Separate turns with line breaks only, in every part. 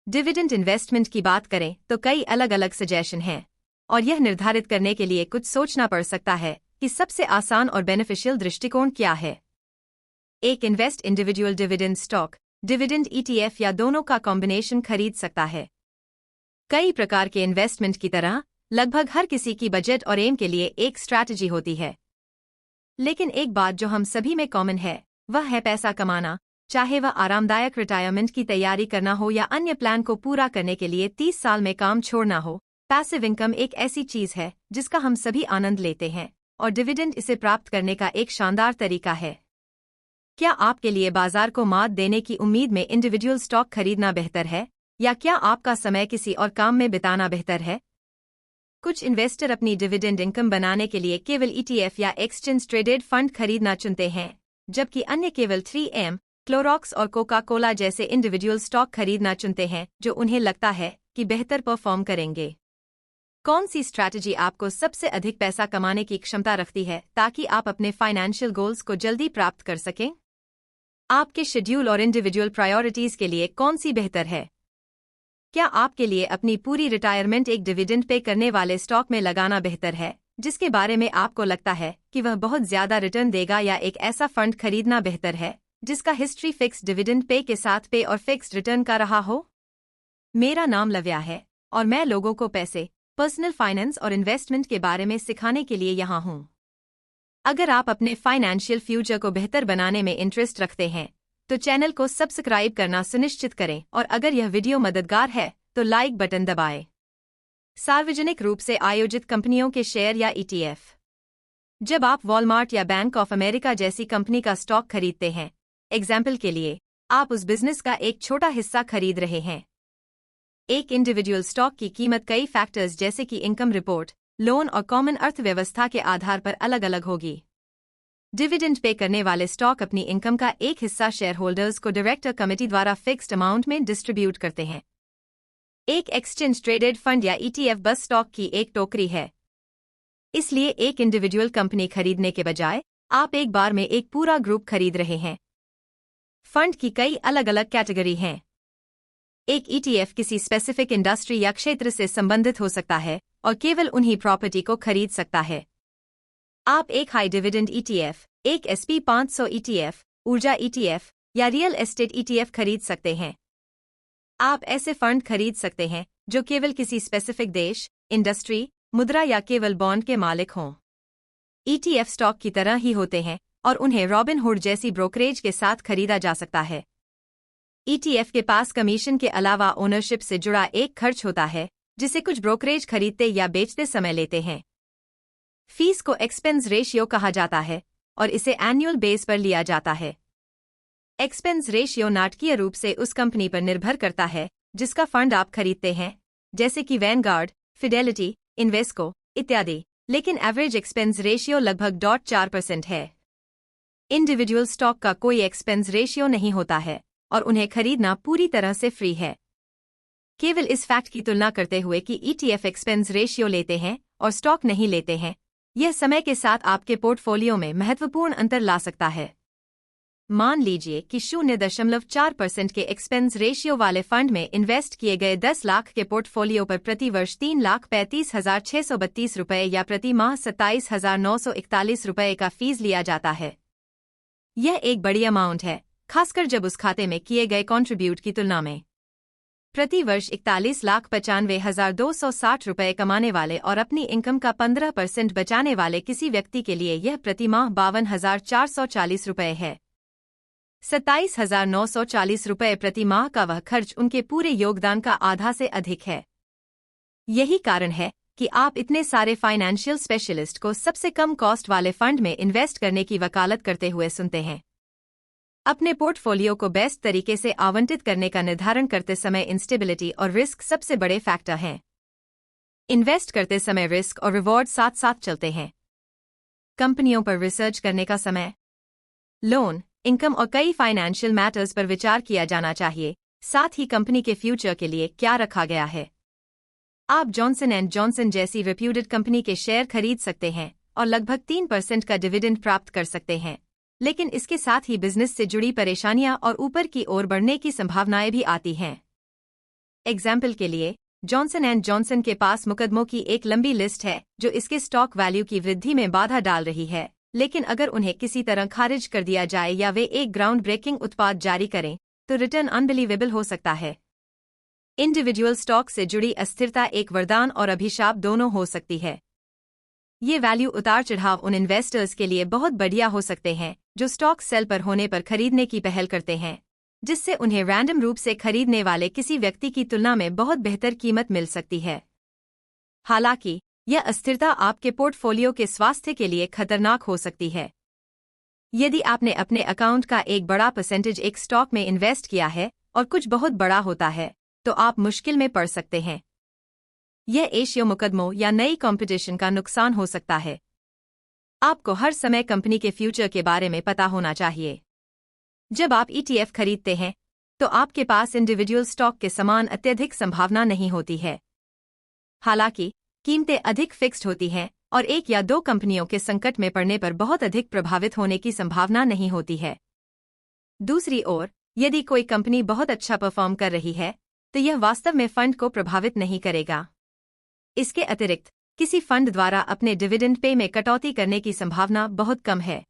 Dividend investment की बात करें तो कई अलग अलग सजेशन हैं, और यह निर्धारित करने के लिए कुछ सोचना पड़ सकता है कि सबसे आसान और बेनिफिशियल दृष्टिकोण क्या है। एक invest individual dividend stock, dividend ETF या दोनों का कॉम्बिनेशन खरीद सकता है। कई प्रकार के इन्वेस्टमेंट की तरह लगभग हर किसी की बजट और एम के लिए एक स्ट्रैटेजी होती है, लेकिन एक बात जो हम सभी में कॉमन है वह है पैसा कमाना, चाहे वह आरामदायक रिटायरमेंट की तैयारी करना हो या अन्य प्लान को पूरा करने के लिए 30 साल में काम छोड़ना हो। पैसिव इनकम एक ऐसी चीज है जिसका हम सभी आनंद लेते हैं, और डिविडेंड इसे प्राप्त करने का एक शानदार तरीका है। क्या आपके लिए बाजार को मात देने की उम्मीद में इंडिविजुअल स्टॉक खरीदना बेहतर है, या क्या आपका समय किसी और काम में बिताना बेहतर है? कुछ इन्वेस्टर अपनी डिविडेंड इनकम बनाने के लिए केवल ETF या एक्सचेंज ट्रेडेड फंड खरीदना चुनते हैं, जबकि अन्य केवल 3M, क्लोरॉक्स और कोका कोला जैसे इंडिविजुअल स्टॉक खरीदना चुनते हैं जो उन्हें लगता है कि बेहतर परफॉर्म करेंगे। कौन सी स्ट्रैटेजी आपको सबसे अधिक पैसा कमाने की क्षमता रखती है ताकि आप अपने फाइनेंशियल गोल्स को जल्दी प्राप्त कर सकें? आपके शेड्यूल और इंडिविजुअल प्रायोरिटीज के लिए कौन सी बेहतर है? क्या आपके लिए अपनी पूरी रिटायरमेंट एक डिविडेंड पे करने वाले स्टॉक में लगाना बेहतर है, जिसके बारे में आपको लगता है कि वह बहुत ज्यादा रिटर्न देगा, या एक ऐसा फंड खरीदना बेहतर है जिसका हिस्ट्री फिक्स डिविडेंड पे के साथ पे और फिक्स्ड रिटर्न का रहा हो? मेरा नाम लव्या है और मैं लोगों को पैसे, पर्सनल फाइनेंस और इन्वेस्टमेंट के बारे में सिखाने के लिए यहाँ हूँ। अगर आप अपने फाइनेंशियल फ्यूचर को बेहतर बनाने में इंटरेस्ट रखते हैं तो चैनल को सब्सक्राइब करना सुनिश्चित करें, और अगर यह वीडियो मददगार है तो लाइक बटन दबाएं। सार्वजनिक रूप से आयोजित कंपनियों के शेयर या ETF। जब आप वॉलमार्ट या बैंक ऑफ अमेरिका जैसी कंपनी का स्टॉक खरीदते हैं, एग्जाम्पल के लिए, आप उस बिजनेस का एक छोटा हिस्सा खरीद रहे हैं। एक इंडिविजुअल स्टॉक की कीमत कई फैक्टर्स जैसे कि इनकम रिपोर्ट, लोन और कॉमन अर्थव्यवस्था के आधार पर अलग अलग होगी। डिविडेंड पे करने वाले स्टॉक अपनी इनकम का एक हिस्सा शेयर होल्डर्स को डायरेक्टर कमेटी द्वारा फिक्स्ड अमाउंट में डिस्ट्रीब्यूट करते हैं। एक एक्सचेंज ट्रेडेड फंड या ETF बस स्टॉक की एक टोकरी है। इसलिए एक इंडिविजुअल कंपनी खरीदने के बजाय आप एक बार में एक पूरा ग्रुप खरीद रहे हैं। फंड की कई अलग अलग कैटेगरी हैं। एक ETF किसी स्पेसिफिक इंडस्ट्री या क्षेत्र से संबंधित हो सकता है और केवल उन्हीं प्रॉपर्टी को खरीद सकता है। आप एक हाई डिविडेंड ETF, एक SP500 ETF, ऊर्जा ETF या रियल एस्टेट ETF खरीद सकते हैं। आप ऐसे फंड खरीद सकते हैं जो केवल किसी स्पेसिफिक देश, इंडस्ट्री, मुद्रा या केवल बॉन्ड के मालिक हों। ETF स्टॉक की तरह ही होते हैं और उन्हें रॉबिनहुड जैसी ब्रोकरेज के साथ खरीदा जा सकता है। ETF के पास कमीशन के अलावा ओनरशिप से जुड़ा एक खर्च होता है जिसे कुछ ब्रोकरेज खरीदते या बेचते समय लेते हैं। फीस को एक्सपेंस रेशियो कहा जाता है और इसे एनुअल बेस पर लिया जाता है। एक्सपेंस रेशियो नाटकीय रूप से उस कंपनी पर निर्भर करता है जिसका फंड आप खरीदते हैं, जैसे कि वैनगार्ड, फिडेलिटी, इन्वेस्को इत्यादि, लेकिन एवरेज एक्सपेंस रेशियो लगभग 0.4% है। इंडिविजुअल स्टॉक का कोई एक्सपेंस रेशियो नहीं होता है और उन्हें खरीदना पूरी तरह से फ्री है। केवल इस फैक्ट की तुलना करते हुए कि ETF एक्सपेंस रेशियो लेते हैं और स्टॉक नहीं लेते हैं, यह समय के साथ आपके पोर्टफोलियो में महत्वपूर्ण अंतर ला सकता है। मान लीजिए कि 0.4% के एक्सपेंस रेशियो वाले फंड में इन्वेस्ट किए गए 10 लाख के पोर्टफोलियो पर प्रति वर्ष 3,35,632 रुपये या प्रति माह 27,941 रुपये का फीस लिया जाता है। यह एक बड़ी अमाउंट है, खासकर जब उस खाते में किए गए कंट्रीब्यूट की तुलना में। प्रति वर्ष 41,95,260 रुपये कमाने वाले और अपनी इनकम का 15% बचाने वाले किसी व्यक्ति के लिए यह प्रति माह 52,440 रुपये है। 27,940 रुपये प्रति माह का वह खर्च उनके पूरे योगदान का आधा से अधिक है। यही कारण है कि आप इतने सारे फाइनेंशियल स्पेशलिस्ट को सबसे कम कॉस्ट वाले फंड में इन्वेस्ट करने की वकालत करते हुए सुनते हैं। अपने पोर्टफोलियो को बेस्ट तरीके से आवंटित करने का निर्धारण करते समय इंस्टेबिलिटी और रिस्क सबसे बड़े फैक्टर हैं। इन्वेस्ट करते समय रिस्क और रिवॉर्ड साथ साथ चलते हैं। कंपनियों पर रिसर्च करने का समय, लोन, इनकम और कई फाइनेंशियल मैटर्स पर विचार किया जाना चाहिए, साथ ही कंपनी के फ्यूचर के लिए क्या रखा गया है। आप जॉनसन एंड जॉनसन जैसी रेप्यूटेड कंपनी के शेयर खरीद सकते हैं और लगभग 3% का डिविडेंड प्राप्त कर सकते हैं, लेकिन इसके साथ ही बिजनेस से जुड़ी परेशानियां और ऊपर की ओर बढ़ने की संभावनाएं भी आती हैं। एग्जाम्पल के लिए, जॉनसन एंड जॉनसन के पास मुकदमों की एक लंबी लिस्ट है जो इसके स्टॉक वैल्यू की वृद्धि में बाधा डाल रही है, लेकिन अगर उन्हें किसी तरह खारिज कर दिया जाए या वे एक ग्राउंड ब्रेकिंग उत्पाद जारी करें तो रिटर्न अनबिलीवेबल हो सकता है। इंडिविजुअल स्टॉक से जुड़ी अस्थिरता एक वरदान और अभिशाप दोनों हो सकती है। ये वैल्यू उतार चढ़ाव उन इन्वेस्टर्स के लिए बहुत बढ़िया हो सकते हैं जो स्टॉक सेल पर होने पर खरीदने की पहल करते हैं, जिससे उन्हें रैंडम रूप से खरीदने वाले किसी व्यक्ति की तुलना में बहुत बेहतर कीमत मिल सकती है। हालांकि यह अस्थिरता आपके पोर्टफोलियो के स्वास्थ्य के लिए खतरनाक हो सकती है। यदि आपने अपने अकाउंट का एक बड़ा परसेंटेज एक स्टॉक में इन्वेस्ट किया है और कुछ बहुत बड़ा होता है तो आप मुश्किल में पड़ सकते हैं। यह एशिया मुकदमों या नई कंपटीशन का नुकसान हो सकता है। आपको हर समय कंपनी के फ्यूचर के बारे में पता होना चाहिए। जब आप ETF खरीदते हैं तो आपके पास इंडिविजुअल स्टॉक के समान अत्यधिक संभावना नहीं होती है। हालांकि कीमतें अधिक फिक्स्ड होती हैं और एक या दो कंपनियों के संकट में पड़ने पर बहुत अधिक प्रभावित होने की संभावना नहीं होती है। दूसरी ओर, यदि कोई कंपनी बहुत अच्छा परफॉर्म कर रही है तो यह वास्तव में फंड को प्रभावित नहीं करेगा। इसके अतिरिक्त किसी फंड द्वारा अपने डिविडेंड पे में कटौती करने की संभावना बहुत कम है।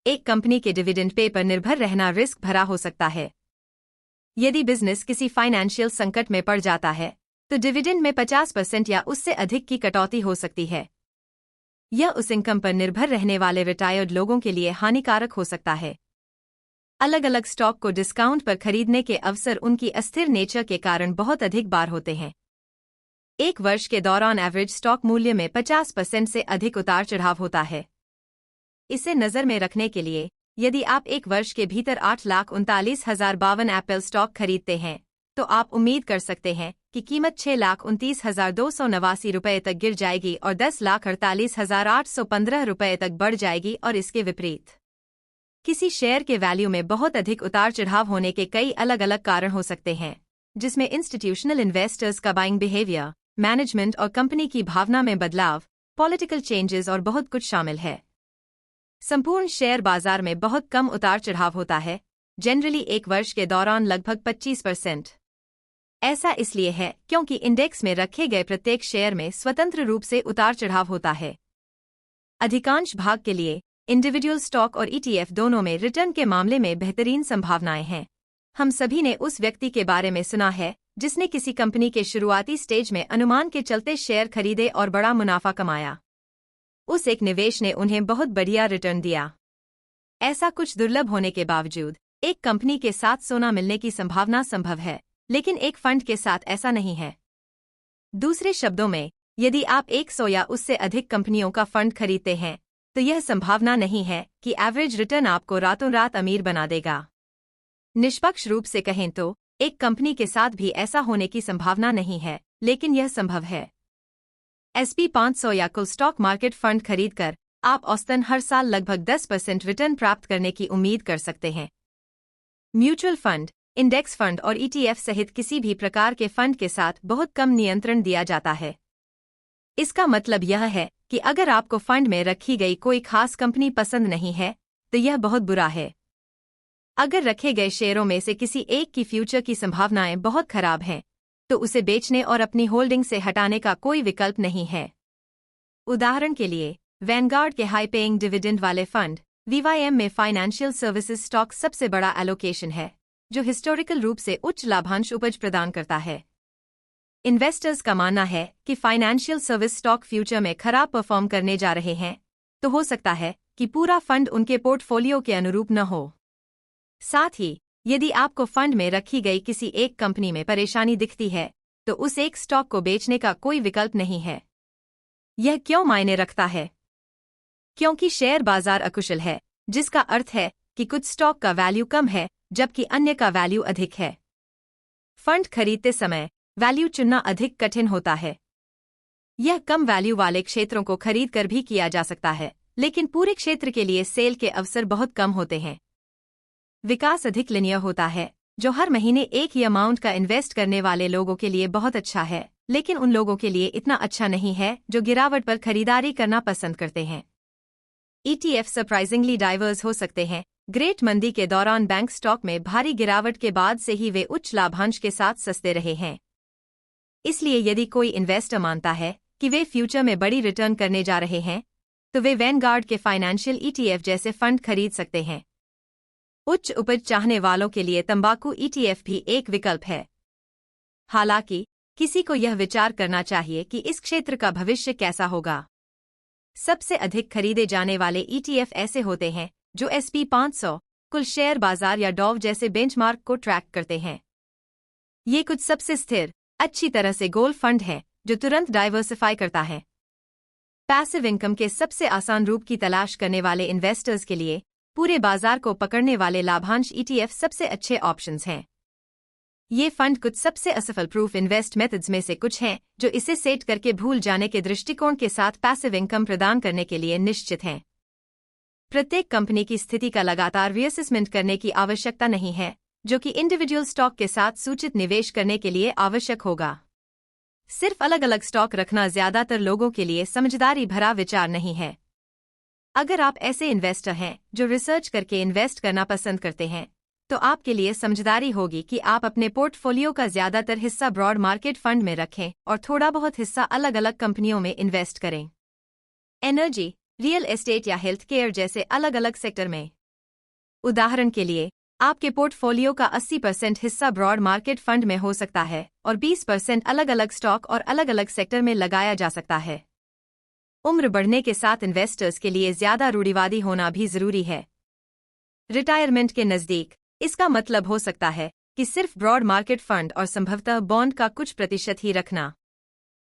एक कंपनी के डिविडेंड पे पर निर्भर रहना रिस्क भरा हो सकता है। यदि बिजनेस किसी फाइनेंशियल संकट में पड़ जाता है तो डिविडेंड में 50% या उससे अधिक की कटौती हो सकती है। यह उस इनकम पर निर्भर रहने वाले रिटायर्ड लोगों के लिए हानिकारक हो सकता है। अलग अलग स्टॉक को डिस्काउंट पर खरीदने के अवसर उनकी अस्थिर नेचर के कारण बहुत अधिक बार होते हैं। एक वर्ष के दौरान एवरेज स्टॉक मूल्य में 50% से अधिक उतार चढ़ाव होता है। इसे नज़र में रखने के लिए, यदि आप एक वर्ष के भीतर 8,39,052 एप्पल स्टॉक खरीदते हैं तो आप उम्मीद कर सकते हैं कि कीमत 6,29,289 रुपये तक गिर जाएगी और 10,48,815 रुपये तक बढ़ जाएगी, और इसके विपरीत किसी शेयर के वैल्यू में बहुत अधिक उतार चढ़ाव होने के कई अलग अलग कारण हो सकते हैं, जिसमें इंस्टीट्यूशनल इन्वेस्टर्स का बाइंग बिहेवियर, मैनेजमेंट और कंपनी की भावना में बदलाव, पॉलिटिकल चेंजेस और बहुत कुछ शामिल है। संपूर्ण शेयर बाजार में बहुत कम उतार चढ़ाव होता है, जनरली एक वर्ष के दौरान लगभग 25%। ऐसा इसलिए है क्योंकि इंडेक्स में रखे गए प्रत्येक शेयर में स्वतंत्र रूप से उतार चढ़ाव होता है। अधिकांश भाग के लिए इंडिविजुअल स्टॉक और ETF दोनों में रिटर्न के मामले में बेहतरीन संभावनाएं हैं। हम सभी ने उस व्यक्ति के बारे में सुना है जिसने किसी कंपनी के शुरुआती स्टेज में अनुमान के चलते शेयर खरीदे और बड़ा मुनाफा कमाया। उस एक निवेश ने उन्हें बहुत बढ़िया रिटर्न दिया। ऐसा कुछ दुर्लभ होने के बावजूद एक कंपनी के साथ सोना मिलने की संभावना संभव है, लेकिन एक फंड के साथ ऐसा नहीं है। दूसरे शब्दों में, यदि आप 100 या उससे अधिक कंपनियों का फंड खरीदते हैं तो यह संभावना नहीं है कि एवरेज रिटर्न आपको रातों रात अमीर बना देगा। निष्पक्ष रूप से कहें तो एक कंपनी के साथ भी ऐसा होने की संभावना नहीं है, लेकिन यह संभव है। SP 500 या कुल स्टॉक मार्केट फंड खरीदकर आप औसतन हर साल लगभग 10% रिटर्न प्राप्त करने की उम्मीद कर सकते हैं। म्यूचुअल फंड, इंडेक्स फंड और ETF सहित किसी भी प्रकार के फंड के साथ बहुत कम नियंत्रण दिया जाता है। इसका मतलब यह है कि अगर आपको फंड में रखी गई कोई खास कंपनी पसंद नहीं है तो यह बहुत बुरा है। अगर रखे गए शेयरों में से किसी एक की फ्यूचर की संभावनाएं बहुत खराब हैं तो उसे बेचने और अपनी होल्डिंग से हटाने का कोई विकल्प नहीं है। उदाहरण के लिए, वैनगार्ड के हाई पेइंग डिविडेंड वाले फंड VYM में फाइनेंशियल सर्विसेज स्टॉक सबसे बड़ा एलोकेशन है, जो हिस्टोरिकल रूप से उच्च लाभांश उपज प्रदान करता है। इन्वेस्टर्स का मानना है कि फाइनेंशियल सर्विस स्टॉक फ्यूचर में खराब परफॉर्म करने जा रहे हैं, तो हो सकता है कि पूरा फंड उनके पोर्टफोलियो के अनुरूप न हो। साथ ही, यदि आपको फंड में रखी गई किसी एक कंपनी में परेशानी दिखती है तो उस एक स्टॉक को बेचने का कोई विकल्प नहीं है। यह क्यों मायने रखता है? क्योंकि शेयर बाजार अकुशल है, जिसका अर्थ है कि कुछ स्टॉक का वैल्यू कम है जबकि अन्य का वैल्यू अधिक है। फंड खरीदते समय वैल्यू चुनना अधिक कठिन होता है। यह कम वैल्यू वाले क्षेत्रों को खरीद कर भी किया जा सकता है, लेकिन पूरे क्षेत्र के लिए सेल के अवसर बहुत कम होते हैं। विकास अधिक लिनियर होता है, जो हर महीने एक ही अमाउंट का इन्वेस्ट करने वाले लोगों के लिए बहुत अच्छा है, लेकिन उन लोगों के लिए इतना अच्छा नहीं है जो गिरावट पर खरीदारी करना पसंद करते हैं। ETF सरप्राइजिंगली डाइवर्स हो सकते हैं, ग्रेट मंदी के दौरान बैंक स्टॉक में भारी गिरावट के बाद से ही वे उच्च लाभांश के साथ सस्ते रहे हैं। इसलिए यदि कोई इन्वेस्टर मानता है कि वे फ्यूचर में बड़ी रिटर्न करने जा रहे हैं, तो वे वैनगार्ड के फाइनेंशियल ETF जैसे फंड खरीद सकते हैं। उच्च उपज चाहने वालों के लिए तंबाकू ETF भी एक विकल्प है। हालांकि किसी को यह विचार करना चाहिए कि इस क्षेत्र का भविष्य कैसा होगा। सबसे अधिक खरीदे जाने वाले ETF ऐसे होते हैं जो SP 500, कुल शेयर बाजार या डॉव जैसे बेंचमार्क को ट्रैक करते हैं। ये कुछ सबसे स्थिर, अच्छी तरह से गोल फंड है जो तुरंत डाइवर्सिफाई करता है। पैसिव इनकम के सबसे आसान रूप की तलाश करने वाले इन्वेस्टर्स के लिए पूरे बाजार को पकड़ने वाले लाभांश ETF सबसे अच्छे ऑप्शंस हैं। ये फंड कुछ सबसे असफल प्रूफ इन्वेस्ट मेथड्स में से कुछ हैं जो इसे सेट करके भूल जाने के दृष्टिकोण के साथ पैसिव इनकम प्रदान करने के लिए निश्चित हैं। प्रत्येक कंपनी की स्थिति का लगातार रीअसेसमेंट करने की आवश्यकता नहीं है, जो कि इंडिविजुअल स्टॉक के साथ सूचित निवेश करने के लिए आवश्यक होगा। सिर्फ अलग अलग स्टॉक रखना ज्यादातर लोगों के लिए समझदारी भरा विचार नहीं है। अगर आप ऐसे इन्वेस्टर हैं जो रिसर्च करके इन्वेस्ट करना पसंद करते हैं, तो आपके लिए समझदारी होगी कि आप अपने पोर्टफोलियो का ज्यादातर हिस्सा ब्रॉड मार्केट फंड में रखें और थोड़ा बहुत हिस्सा अलग अलग कंपनियों में इन्वेस्ट करें। एनर्जी, रियल एस्टेट या हेल्थ केयर जैसे अलग अलग सेक्टर में। उदाहरण के लिए, आपके पोर्टफोलियो का 80% हिस्सा ब्रॉड मार्केट फंड में हो सकता है और 20% अलग अलग स्टॉक और अलग अलग सेक्टर में लगाया जा सकता है। उम्र बढ़ने के साथ इन्वेस्टर्स के लिए ज्यादा रूढ़िवादी होना भी जरूरी है। रिटायरमेंट के नजदीक इसका मतलब हो सकता है कि सिर्फ ब्रॉड मार्केट फंड और संभवतः बॉन्ड का कुछ प्रतिशत ही रखना।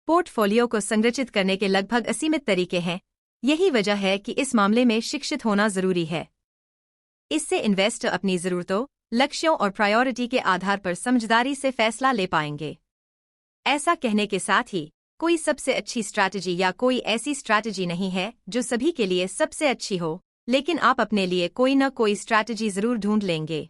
पोर्टफोलियो को संरचित करने के लगभग असीमित तरीके हैं। यही वजह है कि इस मामले में शिक्षित होना जरूरी है। इससे इन्वेस्टर अपनी जरूरतों, लक्ष्यों और प्रायोरिटी के आधार पर समझदारी से फैसला ले पाएंगे। ऐसा कहने के साथ ही कोई सबसे अच्छी स्ट्रैटेजी या कोई ऐसी स्ट्रैटेजी नहीं है जो सभी के लिए सबसे अच्छी हो, लेकिन आप अपने लिए कोई न कोई स्ट्रैटेजी जरूर ढूंढ लेंगे।